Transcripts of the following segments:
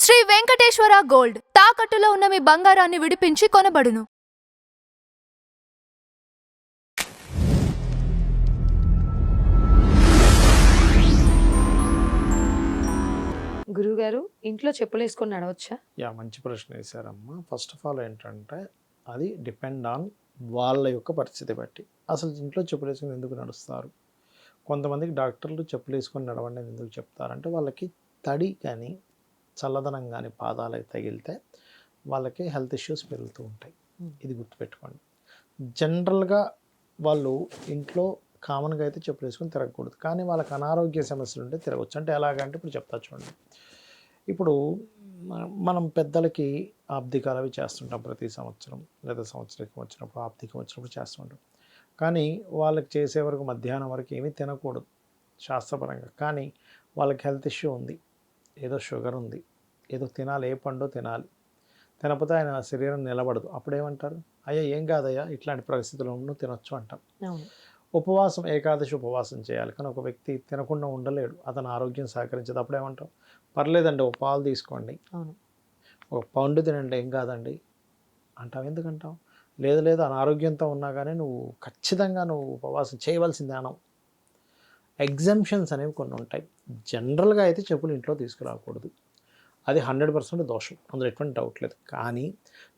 Shri Venkateswara gold తాకట్టులో ఉన్న మీ బంగారాన్ని విడిపించి కొనబడును. గురువుగారు, ఇంట్లో చెప్పులేసుకొని నడవచ్చా? మంచి ప్రశ్న వేశారమ్మా. ఫస్ట్ ఆఫ్ ఆల్ ఏంటంటే అది డిపెండ్ ఆన్ వాళ్ళ యొక్క పరిస్థితి బట్టి. అసలు ఇంట్లో చెప్పులు వేసుకొని ఎందుకు నడుస్తారు? కొంతమందికి డాక్టర్లు చెప్పులు వేసుకొని నడవండి అని ఎందుకు చెప్తారంటే వాళ్ళకి తడి కానీ చల్లదనం కానీ పాదాలకు తగిలితే వాళ్ళకి హెల్త్ ఇష్యూస్ పెరుగుతూ ఉంటాయి. ఇది గుర్తుపెట్టుకోండి. జనరల్గా వాళ్ళు ఇంట్లో కామన్గా అయితే చెప్పులు వేసుకొని తిరగకూడదు, కానీ వాళ్ళకి అనారోగ్య సమస్యలు ఉంటే తిరగవచ్చు. అంటే ఎలాగంటే ఇప్పుడు చెప్తా చూడండి. ఇప్పుడు మనం పెద్దలకి ఆబ్దికాలు అవి చేస్తుంటాం ప్రతి సంవత్సరం, లేదా సంవత్సరానికి వచ్చినప్పుడు ఆబ్దికం వచ్చినప్పుడు చేస్తుంటాం. కానీ వాళ్ళకి చేసే వరకు మధ్యాహ్నం వరకు ఏమీ తినకూడదు శాస్త్రపరంగా. కానీ వాళ్ళకి హెల్త్ ఇష్యూ ఉంది, ఏదో షుగర్ ఉంది, ఏదో తినాలి, ఏ పండో తినాలి, తినకపోతే ఆయన శరీరం నిలబడదు. అప్పుడు ఏమంటారు? అయ్యా ఏం కాదయ్యా, ఇట్లాంటి పరిస్థితుల్లో తినొచ్చు అంటాం. ఉపవాసం, ఏకాదశి ఉపవాసం చేయాలి, కానీ ఒక వ్యక్తి తినకుండా ఉండలేడు, అతను ఆరోగ్యం సహకరించదు. అప్పుడు ఏమంటాం? పర్లేదండి, ఒక పాలు తీసుకోండి, ఒక పండు తినండి, ఏం కాదండి అంటాం. ఎందుకంటాం? లేదు లేదు, అనారోగ్యంతో ఉన్నా కానీ నువ్వు ఖచ్చితంగా నువ్వు ఉపవాసం చేయవలసిందే అనం. ఎగ్జంప్షన్స్ అనేవి కొన్ని ఉంటాయి. జనరల్గా అయితే చెప్పులు ఇంట్లో తీసుకురాకూడదు, అది 100% దోషం, అందులో ఎటువంటి డౌట్ లేదు. కానీ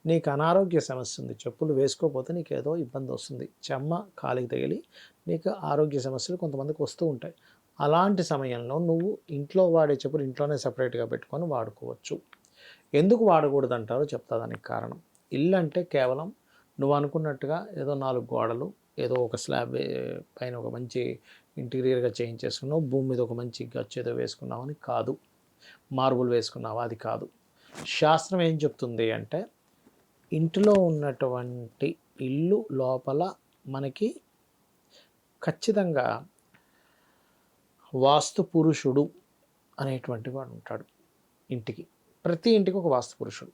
నీకు అనారోగ్య సమస్య ఉంది, చెప్పులు వేసుకోకపోతే నీకు ఏదో ఇబ్బంది వస్తుంది, చెమ్మ కాలికి తగిలి నీకు ఆరోగ్య సమస్యలు కొంతమందికి వస్తూ ఉంటాయి. అలాంటి సమయంలో నువ్వు ఇంట్లో వాడే చెప్పులు ఇంట్లోనే సపరేట్గా పెట్టుకొని వాడుకోవచ్చు. ఎందుకు వాడకూడదు అంటారో చెప్తా. దానికి కారణం, ఇల్లు అంటే కేవలం నువ్వు అనుకున్నట్టుగా ఏదో 4 గోడలు, ఏదో ఒక స్లాబ్ పైన ఒక మంచి ఇంటీరియర్గా చేయించేసుకున్నావు, భూమి మీద ఒక మంచి గచ్చు ఏదో వేసుకున్నావు అని కాదు, మార్బుల్ వేసుకున్నావా అది కాదు. శాస్త్రం ఏం చెప్తుంది అంటే ఇంటిలో ఉన్నటువంటి ఇల్లు లోపల మనకి ఖచ్చితంగా వాస్తు పురుషుడు అనేటువంటి వాడు ఉంటాడు. ఇంటికి, ప్రతి ఇంటికి ఒక వాస్తు పురుషుడు.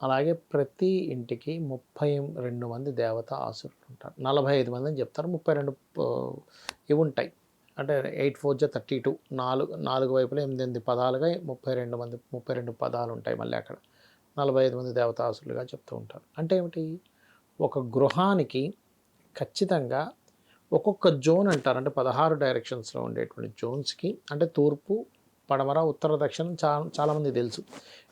అలాగే ప్రతి ఇంటికి 32 మంది దేవతా ఆసురులు ఉంటారు. 45 మంది అని చెప్తారు, 32 ఇవి ఉంటాయి. అంటే 8 4 32, 4 వైపులా 8 పదాలుగా 32 పదాలు ఉంటాయి. మళ్ళీ అక్కడ 45 మంది దేవతాసులుగా చెప్తూ ఉంటారు. అంటే ఏమిటి? ఒక గృహానికి ఖచ్చితంగా ఒక్కొక్క జోన్ అంటారు. అంటే 16 డైరెక్షన్స్లో ఉండేటువంటి జోన్స్కి, అంటే తూర్పు, పడమర, ఉత్తర, దక్షిణం చాలామంది తెలుసు.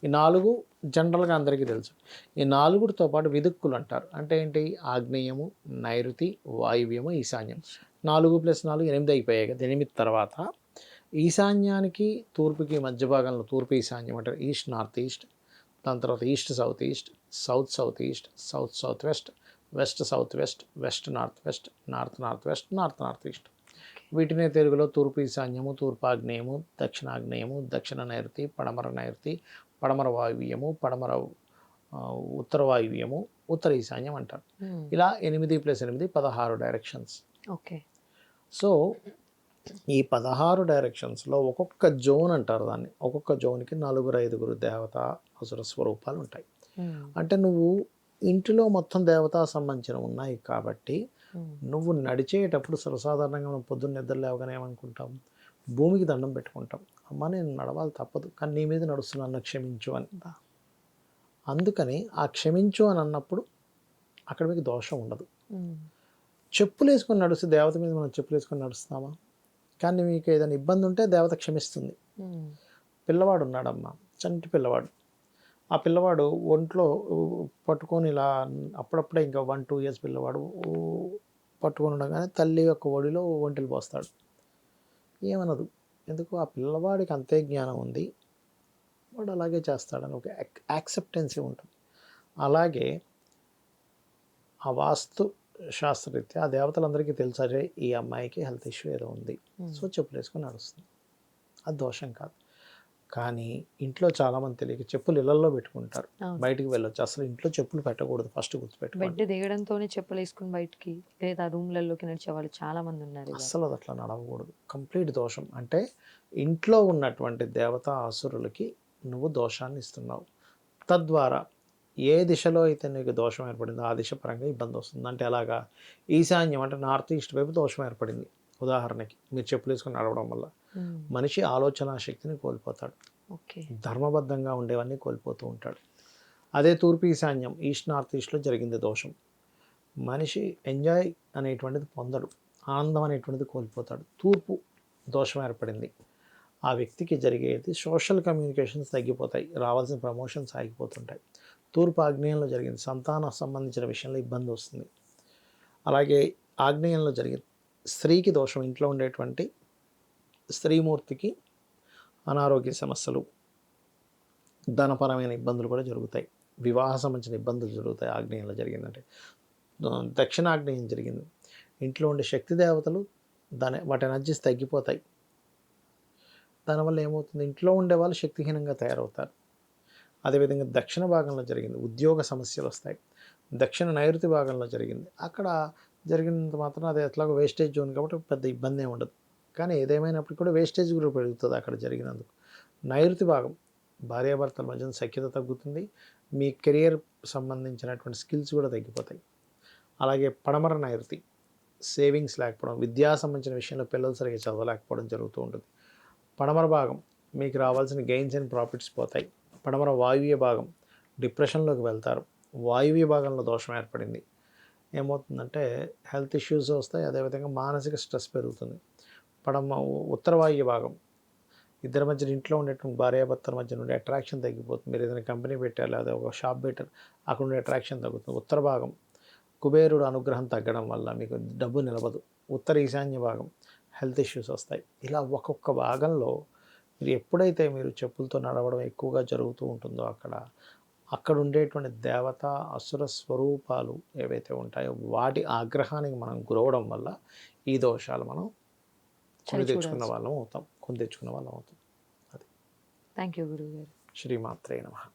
ఈ 4 జనరల్గా అందరికీ తెలుసు. ఈ 4తో పాటు విదిక్కులు అంటారు. అంటే ఏంటి? ఆగ్నేయము, నైరుతి, వాయువ్యము, ఈశాన్యం. 4 + 4 8 అయిపోయాయి కదా. 8 తర్వాత ఈశాన్యానికి తూర్పుకి మధ్య భాగంలో తూర్పు ఈశాన్యం అంటారు, ఈస్ట్ నార్త్ ఈస్ట్. దాని తర్వాత east south east, south south east, south south west, west south west, west north west, north north west, north north east. వీటినే తెలుగులో తూర్పు ఈశాన్యము, తూర్పు ఆగ్నేయము, దక్షిణాగ్నేయము, దక్షిణ నైరుతి, పడమర నైరుతి, పడమర వాయువ్యము, పడమర ఉత్తర వాయువ్యము, ఉత్తర ఈశాన్యం అంటారు. ఇలా 8 + 8 16 డైరెక్షన్స్. ఓకే. సో ఈ 16 డైరెక్షన్స్లో ఒక్కొక్క జోన్ అంటారు దాన్ని. ఒక్కొక్క జోన్కి 4-5 దేవతా అసుర స్వరూపాలు ఉంటాయి. అంటే నువ్వు ఇంటిలో మొత్తం దేవతా సంబంధించినవి ఉన్నాయి కాబట్టి నువ్వు నడిచేటప్పుడు సర్వసాధారణంగా మనం పొద్దున్న నిద్ర లేవగానే ఏమనుకుంటాం? భూమికి దండం పెట్టుకుంటాం, అమ్మ నేను నడవాలి తప్పదు, కానీ నీ మీద నడుస్తున్నాను క్షమించు అని. అందుకని ఆ క్షమించు అని అన్నప్పుడు అక్కడ మీకు దోషం ఉండదు. చెప్పులు వేసుకొని నడుస్తే దేవత మీద మనం చెప్పులు వేసుకొని నడుస్తామా? కానీ మీకు ఏదైనా ఇబ్బంది ఉంటే దేవత క్షమిస్తుంది. పిల్లవాడు ఉన్నాడమ్మా, చంటి పిల్లవాడు. ఆ పిల్లవాడు ఒంట్లో పట్టుకొని ఇలా అప్పుడప్పుడే ఇంకా 1-2 years పిల్లవాడు పట్టుకొని ఉండగానే తల్లి యొక్క ఒడిలో ఒంటిలు పోస్తాడు, ఏమనదు. ఎందుకు? ఆ పిల్లవాడికి అంతే జ్ఞానం ఉంది, వాడు అలాగే చేస్తాడని ఒక యాక్సెప్టెన్సీ ఉంటుంది. అలాగే ఆ వాస్తు శాస్త్రరీత్యా ఆ దేవతలందరికీ తెలుసు, అదే ఈ అమ్మాయికి హెల్త్ ఇష్యూ ఏదో ఉంది, సో చెప్పులు వేసుకొని నడుస్తుంది, అది దోషం కాదు. కానీ ఇంట్లో చాలామంది తెలియక చెప్పులు ఇళ్లలో పెట్టుకుంటారు, బయటికి వెళ్ళొచ్చు. అసలు ఇంట్లో చెప్పులు పెట్టకూడదు, ఫస్ట్ గుర్తుపెట్టుకోండి. బెడ్ దిగడంతోనే చెప్పులు వేసుకుని బయటికి లేదా రూమ్లలోకి నడిచే వాళ్ళు చాలా మంది ఉన్నారు. అసలు అది అట్లా నడవకూడదు, కంప్లీట్ దోషం. అంటే ఇంట్లో ఉన్నటువంటి దేవతా ఆసురులకి నువ్వు దోషాన్ని ఇస్తున్నావు. తద్వారా ఏ దిశలో అయితే నీకు దోషం ఏర్పడిందో ఆ దిశ పరంగా ఇబ్బంది వస్తుంది. అంటే అలాగా ఈశాన్యం అంటే నార్త్ ఈస్ట్ వైపు దోషం ఏర్పడింది. ఉదాహరణకి మీరు చెప్పులు వేసుకొని నడవడం వల్ల మనిషి ఆలోచన శక్తిని కోల్పోతాడు. ఓకే. ధర్మబద్ధంగా ఉండేవన్నీ కోల్పోతూ ఉంటాడు. అదే తూర్పు ఈశాన్యం ఈస్ట్ నార్త్ ఈస్ట్లో జరిగింది దోషం. మనిషి ఎంజాయ్ అనేటువంటిది పొందడు, ఆనందం అనేటువంటిది కోల్పోతాడు. తూర్పు దోషం ఏర్పడింది, ఆ వ్యక్తికి జరిగేది సోషల్ కమ్యూనికేషన్స్ తగ్గిపోతాయి, రావాల్సిన ప్రమోషన్స్ ఆగిపోతుంటాయి. తూర్పు ఆగ్నేయంలో జరిగింది, సంతానం సంబంధించిన విషయంలో ఇబ్బంది వస్తుంది. అలాగే ఆగ్నేయంలో జరిగింది స్త్రీకి దోషం, ఇంట్లో ఉండేటువంటి స్త్రీమూర్తికి అనారోగ్య సమస్యలు, ధనపరమైన ఇబ్బందులు కూడా జరుగుతాయి, వివాహ సంబంధించిన ఇబ్బందులు జరుగుతాయి. ఆగ్నేయంలో జరిగిందంటే దక్షిణాగ్నేయం జరిగింది, ఇంట్లో ఉండే శక్తి దేవతలు వాటి ఎనర్జీస్ తగ్గిపోతాయి. దానివల్ల ఏమవుతుంది, ఇంట్లో ఉండే వాళ్ళు శక్తిహీనంగా తయారవుతారు. అదేవిధంగా దక్షిణ భాగంలో జరిగింది, ఉద్యోగ సమస్యలు వస్తాయి. దక్షిణ నైరుతి భాగంలో జరిగింది, అక్కడ జరిగినంత మాత్రం అది ఎట్లాగో వేస్టేజ్ జోన్ కాబట్టి పెద్ద ఇబ్బంది ఏమి ఉండదు. కానీ ఏదేమైనప్పటికీ కూడా వేస్టేజ్ కూడా పెరుగుతుంది అక్కడ జరిగినందుకు. నైరుతి భాగం భార్యాభర్తల మధ్య సఖ్యత తగ్గుతుంది, మీ కెరియర్ సంబంధించినటువంటి స్కిల్స్ కూడా తగ్గిపోతాయి. అలాగే పడమర నైరుతి సేవింగ్స్ లేకపోవడం, విద్యా సంబంధించిన విషయంలో పిల్లలు సరిగ్గా చదవలేకపోవడం జరుగుతూ ఉంటుంది. పడమర భాగం మీకు రావాల్సిన గెయిన్స్ అండ్ ప్రాఫిట్స్ పోతాయి. పడమర వాయువ్య భాగం డిప్రెషన్లోకి వెళ్తారు. వాయువ్య భాగంలో దోషం ఏర్పడింది, ఏమవుతుందంటే హెల్త్ ఇష్యూస్ వస్తాయి, అదేవిధంగా మానసిక స్ట్రెస్ పెరుగుతుంది. ఉత్తర వాయువ్య భాగం ఇద్దరి మధ్య ఇంట్లో ఉండేటువంటి భార్యాభర్తల మధ్య నుండి అట్రాక్షన్ తగ్గిపోతుంది. మీరు ఏదైనా కంపెనీ పెట్టారు లేదా ఒక షాప్ పెట్టారు, అక్కడ ఉండే అట్రాక్షన్ తగ్గుతుంది. ఉత్తర భాగం కుబేరుడు అనుగ్రహం తగ్గడం వల్ల మీకు డబ్బు నిలవదు. ఉత్తర ఈశాన్య భాగం హెల్త్ ఇష్యూస్ వస్తాయి. ఇలా ఒక్కొక్క భాగంలో మీరు ఎప్పుడైతే మీరు చెప్పులతో నడవడం ఎక్కువగా జరుగుతూ ఉంటుందో అక్కడ ఉండేటువంటి దేవత అసుర స్వరూపాలు ఏవైతే ఉంటాయో వాటి ఆగ్రహానికి మనం గురవడం వల్ల ఈ దోషాలు మనం కొని తెచ్చుకున్న వాళ్ళం అవుతాం. అది థ్యాంక్ యూ గురువు గారు. శ్రీమాత్రే నమః.